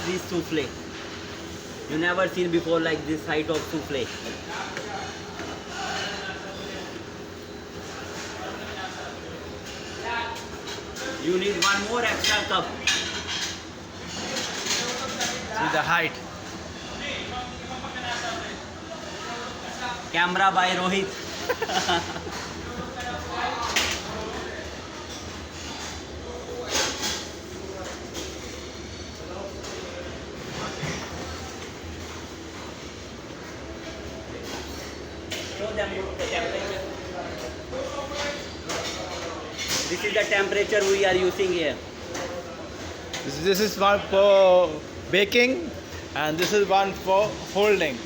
this souffle. You never seen before like this height of souffle. You need one more extra cup. See the height. Camera by Rohit. Show them the temperature. This is the temperature we are using here. This is one for baking and this is one for holding.